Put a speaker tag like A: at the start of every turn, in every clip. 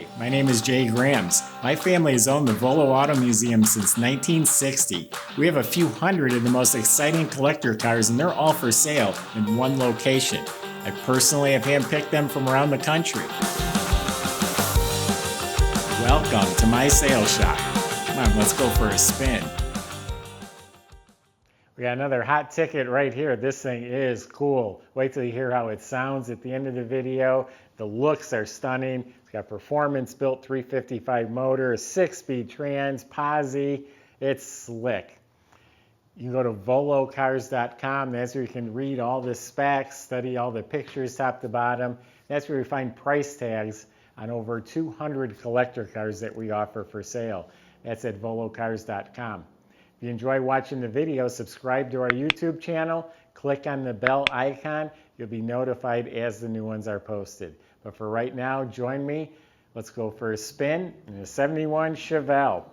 A: Hi, my name is Jay Grams. My family has owned the Volo Auto Museum since 1960. We have a few hundred of the most exciting collector cars, and they're all for sale in one location. I personally have handpicked them from around the country. Welcome to my sales shop. Come on, let's go for a spin. We got another hot ticket right here. This thing is cool. Wait till you hear how it sounds at the end of the video. The looks are stunning. It's got performance-built 355 motor, a 6-speed trans, posi. It's slick. You can go to volocars.com. That's where you can read all the specs, study all the pictures top to bottom. That's where you find price tags on over 200 collector cars that we offer for sale. That's at volocars.com. If you enjoy watching the video, subscribe to our YouTube channel, click on the bell icon. You'll be notified as the new ones are posted. But for right now, join me. Let's go for a spin in a 71 Chevelle.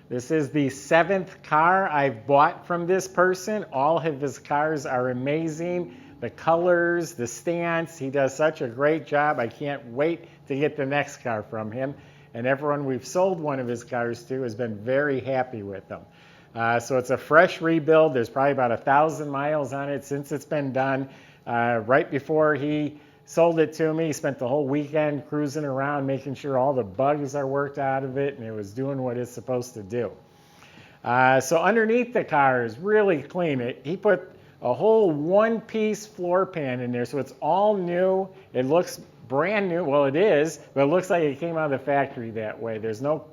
A: This is the 7th car I've bought from this person. All of his cars are amazing. The colors, the stance, he does such a great job. I can't wait to get the next car from him. And everyone we've sold one of his cars to has been very happy with them. So it's a fresh rebuild. There's probably about 1,000 miles on it since it's been done. Right before he sold it to me, he spent the whole weekend cruising around, making sure all the bugs are worked out of it, and it was doing what it's supposed to do. So underneath the car is really clean. He put a whole one-piece floor pan in there, so it's all new. It looks brand new. Well, it is, but it looks like it came out of the factory that way. There's no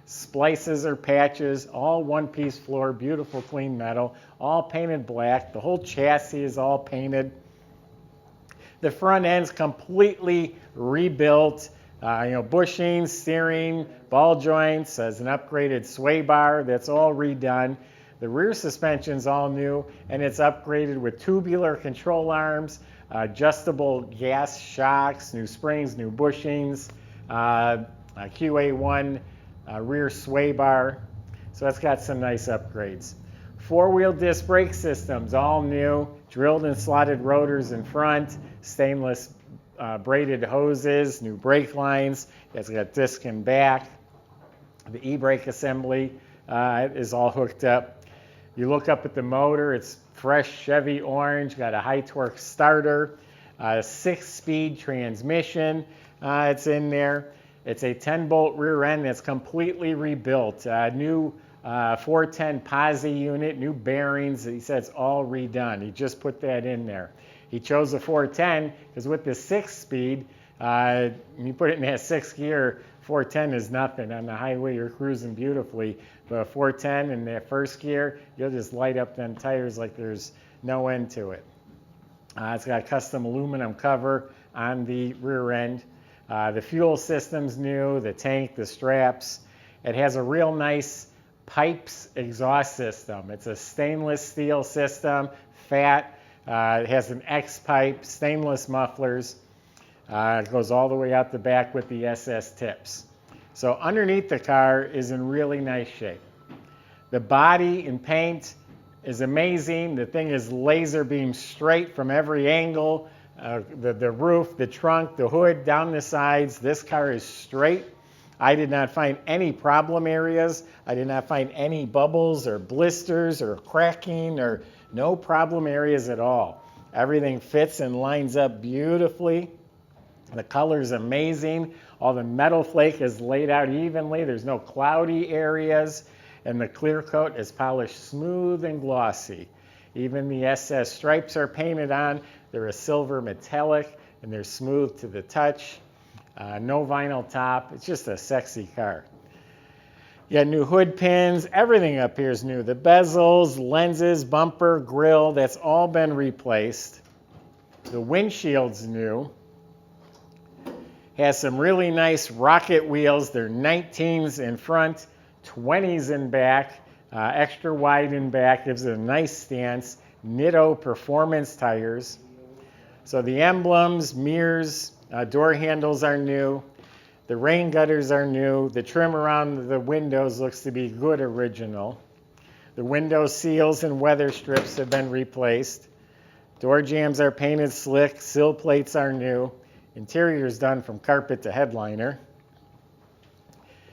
A: splices or patches, all one-piece floor, beautiful clean metal, all painted black. The whole chassis is all painted. The front end's completely rebuilt. Bushing, steering, ball joints, has an upgraded sway bar. That's all redone. The rear suspension's all new, and it's upgraded with tubular control arms, adjustable gas shocks, new springs, new bushings, QA1 rear sway bar. So that's got some nice upgrades. 4-wheel disc brake systems, all new, drilled and slotted rotors in front, stainless braided hoses, new brake lines. It's got disc in back. The e-brake assembly is all hooked up. You look up at the motor, it's fresh Chevy orange, got a high torque starter, a 6-speed transmission, it's in there. It's a 10-bolt rear end that's completely rebuilt. New 410 posi unit, new bearings. He said it's all redone. He just put that in there. He chose a 410 because with the 6-speed, you put it in that 6th gear, 410 is nothing. On the highway, you're cruising beautifully. But a 410 in that 1st gear, you'll just light up them tires like there's no end to it. It's got a custom aluminum cover on the rear end. The fuel system's new, the tank, the straps. It has a real nice pipes exhaust system. It's a stainless steel system, fat. It has an X pipe, stainless mufflers. It goes all the way out the back with the SS tips. So underneath the car is in really nice shape. The body and paint is amazing. The thing is laser beam straight from every angle. The roof, the trunk, the hood, down the sides. This car is straight. I did not find any problem areas. I did not find any bubbles or blisters or cracking or no problem areas at all. Everything fits and lines up beautifully. The color is amazing. All the metal flake is laid out evenly. There's no cloudy areas. And the clear coat is polished smooth and glossy. Even the SS stripes are painted on. They're a silver metallic, and they're smooth to the touch. No vinyl top. It's just a sexy car. You got new hood pins. Everything up here is new. The bezels, lenses, bumper, grille, that's all been replaced. The windshield's new. Has some really nice rocket wheels. They're 19s in front, 20s in back, extra wide in back. Gives it a nice stance. Nitto performance tires. So the emblems, mirrors, door handles are new. The rain gutters are new. The trim around the windows looks to be good original. The window seals and weather strips have been replaced. Door jambs are painted slick. Sill plates are new. Interior is done from carpet to headliner.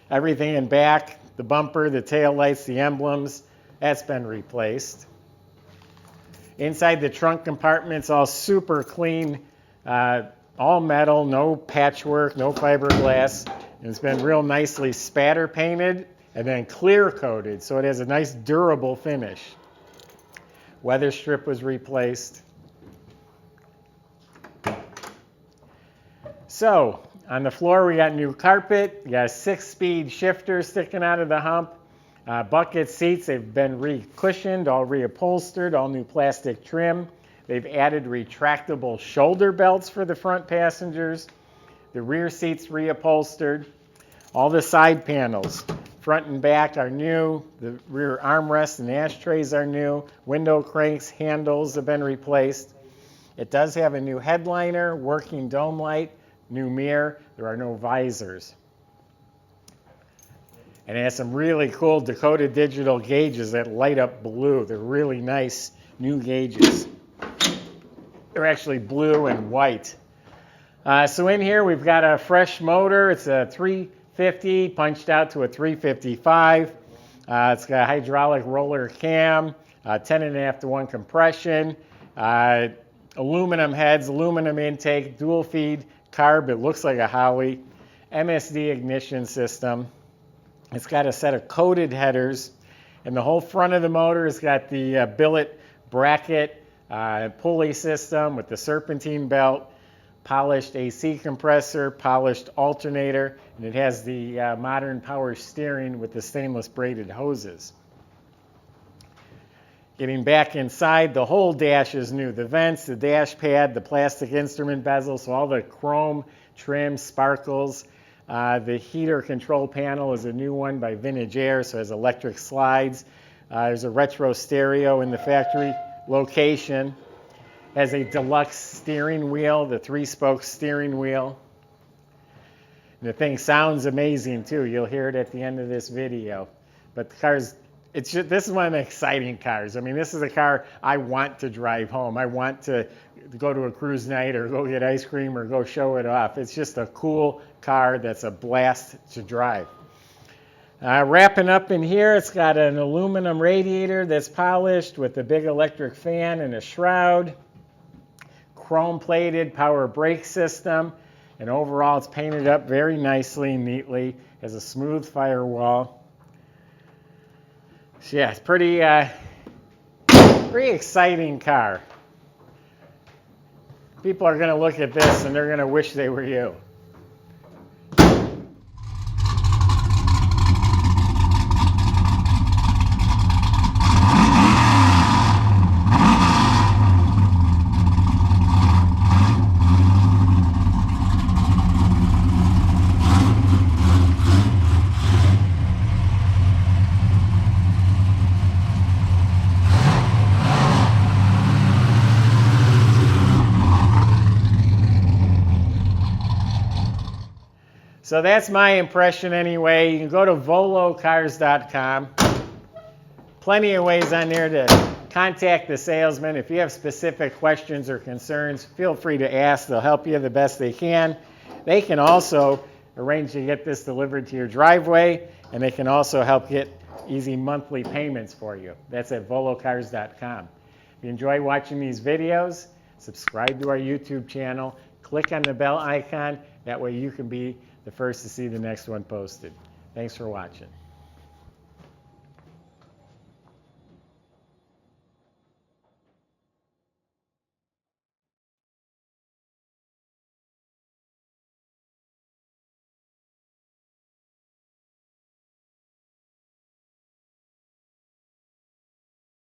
A: Everything in back, the bumper, the tail lights, the emblems, that's been replaced. Inside the trunk compartment's all super clean, all metal, no patchwork, no fiberglass. And it's been real nicely spatter painted and then clear coated, so it has a nice durable finish. Weatherstrip was replaced. So on the floor we got new carpet. You got a 6-speed shifter sticking out of the hump. Bucket seats, they've been re-cushioned, all reupholstered, all new plastic trim. They've added retractable shoulder belts for the front passengers. The rear seats reupholstered. All the side panels, front and back, are new. The rear armrests and ashtrays are new. Window cranks, handles have been replaced. It does have a new headliner, working dome light, new mirror. There are no visors. And it has some really cool Dakota digital gauges that light up blue. They're really nice new gauges. They're actually blue and white. So in here we've got a fresh motor. It's a 350 punched out to a 355. It's got a hydraulic roller cam, 10.5-to-1 compression, aluminum heads, aluminum intake, dual feed carb. It looks like a Holley. MSD ignition system. It's got a set of coated headers, and the whole front of the motor has got the billet bracket pulley system with the serpentine belt, polished AC compressor, polished alternator, and it has the modern power steering with the stainless braided hoses. Getting back inside, the whole dash is new. The vents, the dash pad, the plastic instrument bezel, so all the chrome trim, sparkles. The heater control panel is a new one by Vintage Air, so it has electric slides. There's a retro stereo in the factory location. Has a deluxe steering wheel, the 3-spoke steering wheel. And the thing sounds amazing too. You'll hear it at the end of this video. But the car's, this is one of the exciting cars. I mean, this is a car I want to drive home. I want to go to a cruise night or go get ice cream or go show it off. It's just a cool car that's a blast to drive. Wrapping up in here, it's got an aluminum radiator that's polished with a big electric fan and a shroud. Chrome-plated power brake system. And overall, it's painted up very nicely and neatly. Has a smooth firewall. So yeah, it's pretty exciting car. People are going to look at this and they're going to wish they were you. So that's my impression anyway. You can go to volocars.com. Plenty of ways on there to contact the salesman. If you have specific questions or concerns, feel free to ask. They'll help you the best they can. They can also arrange to get this delivered to your driveway, and they can also help get easy monthly payments for you. That's at volocars.com. If you enjoy watching these videos, subscribe to our YouTube channel. Click on the bell icon. That way you can be the first to see the next one posted. Thanks for watching.